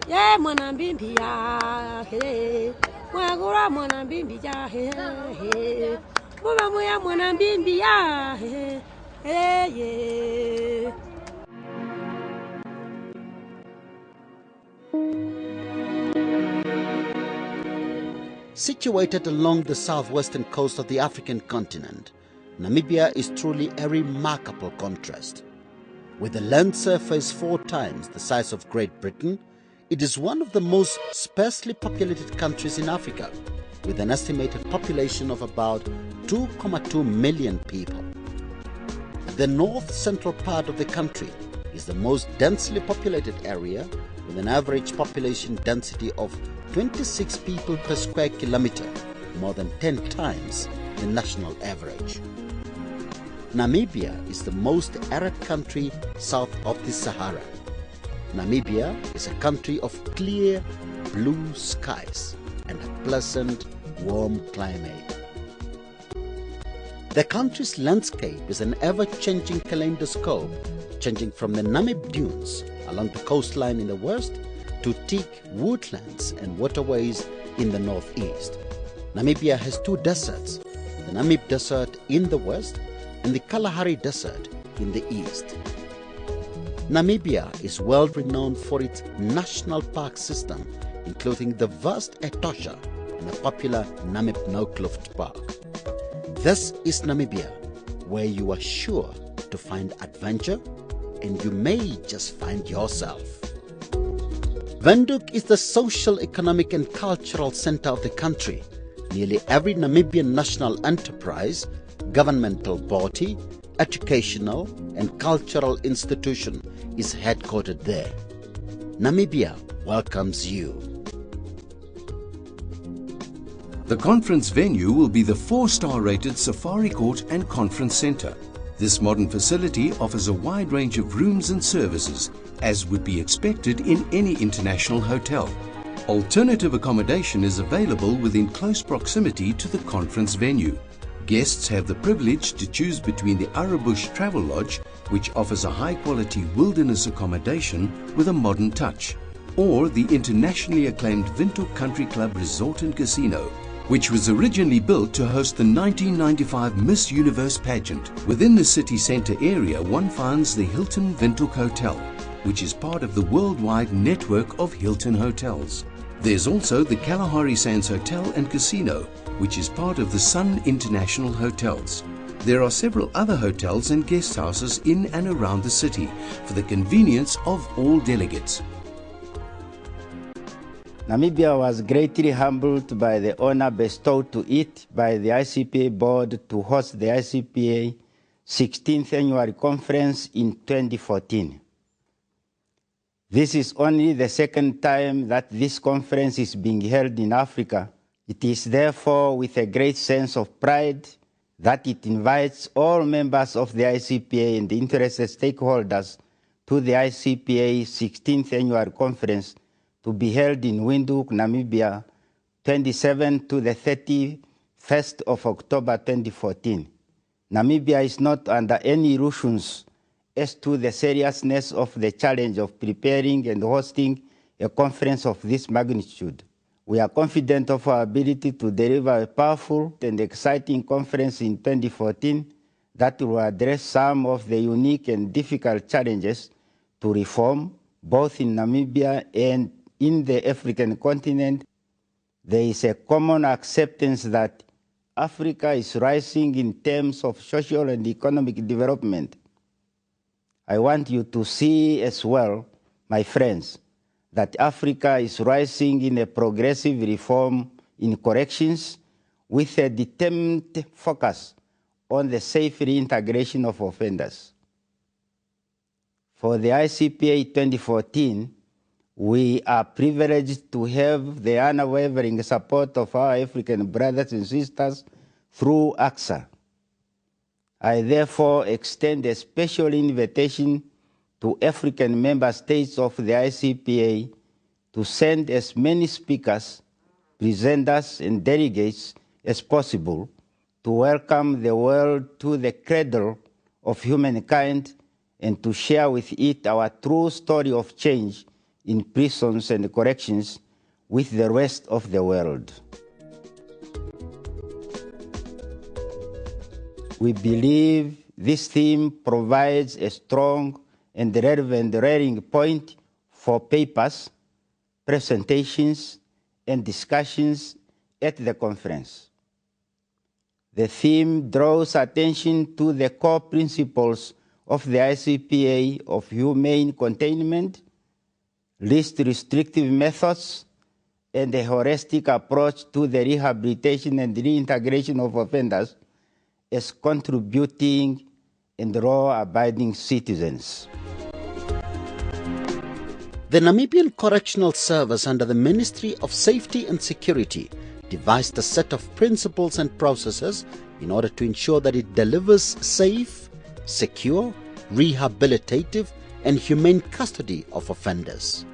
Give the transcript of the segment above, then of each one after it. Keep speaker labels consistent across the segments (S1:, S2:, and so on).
S1: Yeah, Monambimbi, hey, Wagura Monambimbi, hey, Mamamoya Monambimbi, hey.
S2: Situated along the southwestern coast of the African continent, Namibia is truly a remarkable contrast. With a land surface 4 times the size of Great Britain, it is one of the most sparsely populated countries in Africa, with an estimated population of about 2.2 million people. The north-central part of the country is the most densely populated area, with an average population density of 26 people per square kilometer, more than 10 times the national average. Namibia is the most arid country south of the Sahara. Namibia is a country of clear blue skies and a pleasant, warm climate. The country's landscape is an ever-changing kaleidoscope, changing from the Namib dunes along the coastline in the west to teak woodlands and waterways in the northeast. Namibia has 2 deserts, the Namib Desert in the west and the Kalahari Desert in the east. Namibia is well renowned for its national park system, including the vast Etosha and the popular Namib No-Kluft Park. This is Namibia, where you are sure to find adventure and you may just find yourself. Windhoek is the social, economic and cultural center of the country. Nearly every Namibian national enterprise, governmental body, educational and cultural institution is headquartered there. Namibia welcomes you.
S3: The conference venue will be the 4-star rated Safari Court and Conference Centre. This modern facility offers a wide range of rooms and services, as would be expected in any international hotel. Alternative accommodation is available within close proximity to the conference venue. Guests have the privilege to choose between the Arabush Travel Lodge, which offers a high-quality wilderness accommodation with a modern touch, or the internationally acclaimed Windhoek Country Club Resort and Casino, which was originally built to host the 1995 Miss Universe pageant. Within the city centre area, one finds the Hilton Windhoek Hotel, which is part of the worldwide network of Hilton hotels. There's also the Kalahari Sands Hotel and Casino, which is part of the Sun International Hotels. There are several other hotels and guest houses in and around the city for the convenience of all delegates.
S4: Namibia was greatly humbled by the honor bestowed to it by the ICPA board to host the ICPA 16th Annual Conference in 2014. This is only the 2nd time that this conference is being held in Africa. It is therefore with a great sense of pride that it invites all members of the ICPA and the interested stakeholders to the ICPA 16th Annual Conference to be held in Windhoek, Namibia, 27 to the 31st of October 2014. Namibia is not under any illusions as to the seriousness of the challenge of preparing and hosting a conference of this magnitude. We are confident of our ability to deliver a powerful and exciting conference in 2014 that will address some of the unique and difficult challenges to reform, both in Namibia and in the African continent. There is a common acceptance that Africa is rising in terms of social and economic development. I want you to see as well, my friends, that Africa is rising in a progressive reform in corrections with a determined focus on the safe reintegration of offenders. For the ICPA 2014, we are privileged to have the unwavering support of our African brothers and sisters through ACSA. I therefore extend a special invitation to African member states of the ICPA to send as many speakers, presenters, and delegates as possible to welcome the world to the cradle of humankind and to share with it our true story of change in prisons and corrections with the rest of the world. We believe this theme provides a strong and relevant rallying point for papers, presentations, and discussions at the conference. The theme draws attention to the core principles of the ICPA of humane containment, least restrictive methods, and a holistic approach to the rehabilitation and reintegration of offenders as contributing and law-abiding citizens.
S2: The Namibian Correctional Service under the Ministry of Safety and Security devised a set of principles and processes in order to ensure that it delivers safe, secure, rehabilitative and humane custody of offenders.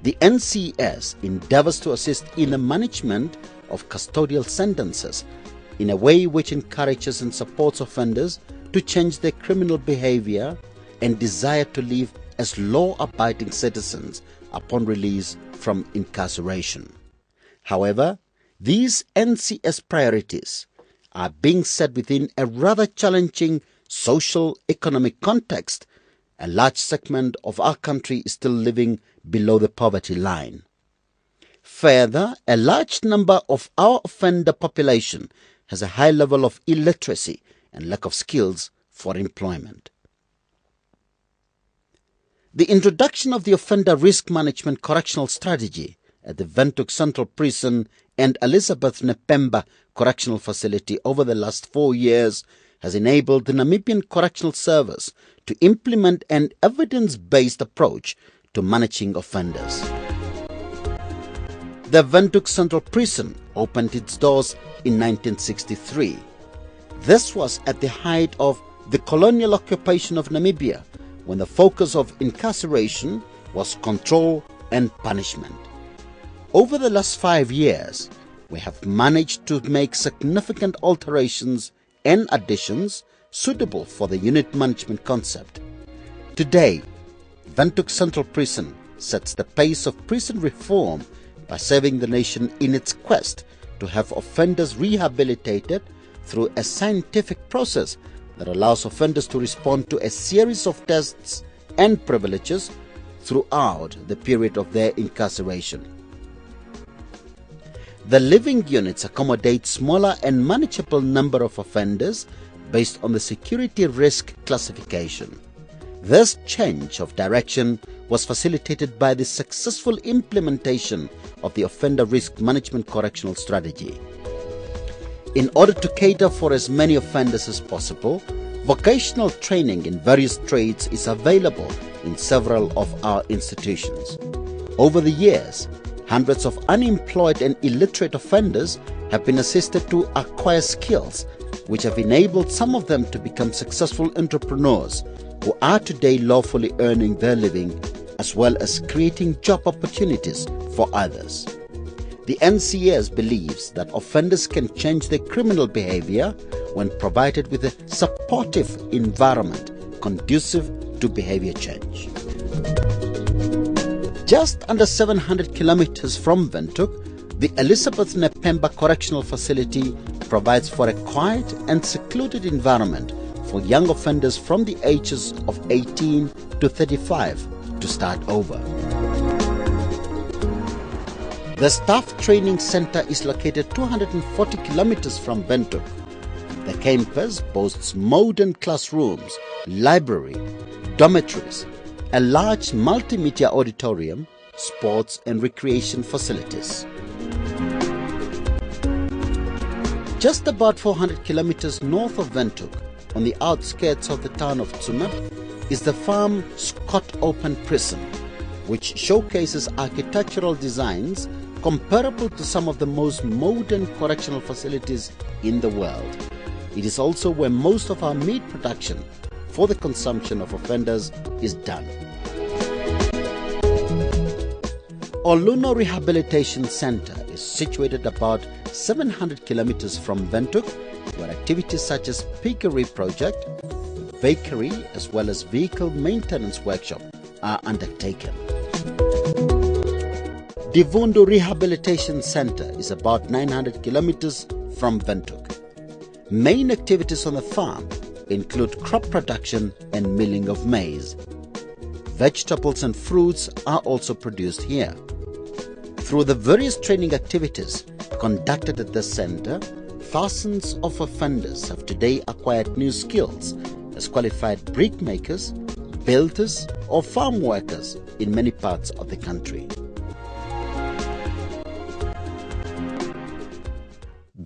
S2: The NCS endeavors to assist in the management of custodial sentences in a way which encourages and supports offenders to change their criminal behavior and desire to live as law-abiding citizens upon release from incarceration. However, these NCS priorities are being set within a rather challenging social-economic context. A large segment of our country is still living below the poverty line. Further, a large number of our offender population has a high level of illiteracy and lack of skills for employment. The introduction of the Offender Risk Management Correctional Strategy at the Windhoek Central Prison and Elizabeth Nepemba Correctional Facility over the last 4 years has enabled the Namibian Correctional Service to implement an evidence-based approach to managing offenders. The Windhoek Central Prison opened its doors in 1963. This was at the height of the colonial occupation of Namibia, when the focus of incarceration was control and punishment. Over the last 5 years, we have managed to make significant alterations and additions suitable for the unit management concept. Today, Windhoek Central Prison sets the pace of prison reform by serving the nation in its quest to have offenders rehabilitated through a scientific process that allows offenders to respond to a series of tests and privileges throughout the period of their incarceration. The living units accommodate smaller and manageable number of offenders based on the security risk classification. This change of direction was facilitated by the successful implementation of the Offender Risk Management Correctional Strategy. In order to cater for as many offenders as possible, vocational training in various trades is available in several of our institutions. Over the years, hundreds of unemployed and illiterate offenders have been assisted to acquire skills which have enabled some of them to become successful entrepreneurs who are today lawfully earning their living, as well as creating job opportunities for others. The NCS believes that offenders can change their criminal behavior when provided with a supportive environment conducive to behavior change. Just under 700 kilometers from Windhoek, the Elizabeth Nepemba Correctional Facility provides for a quiet and secluded environment for young offenders from the ages of 18 to 35 to start over. The Staff Training Center is located 240 kilometers from Windhoek. The campus boasts modern classrooms, library, dormitories, a large multimedia auditorium, sports and recreation facilities. Just about 400 kilometers north of Windhoek, on the outskirts of the town of Tsumeb, is the Farm Scott Open Prison, which showcases architectural designs comparable to some of the most modern correctional facilities in the world. It is also where most of our meat production for the consumption of offenders is done. Oluno Rehabilitation Center is situated about 700 kilometers from Windhoek, where activities such as piggery project, bakery as well as vehicle maintenance workshop are undertaken. The Vundu Rehabilitation Center is about 900 kilometers from Windhoek. Main activities on the farm include crop production and milling of maize. Vegetables and fruits are also produced here. Through the various training activities conducted at the center, thousands of offenders have today acquired new skills as qualified brick makers, builders or farm workers in many parts of the country.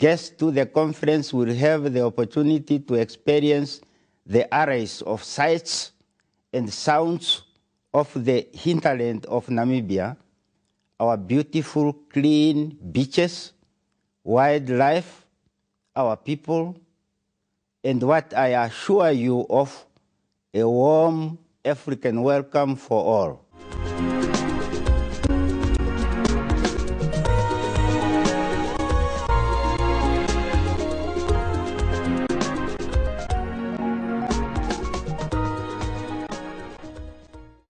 S4: Guests to the conference will have the opportunity to experience the arrays of sights and sounds of the hinterland of Namibia, our beautiful, clean beaches, wildlife, our people, and what I assure you of, a warm African welcome for all.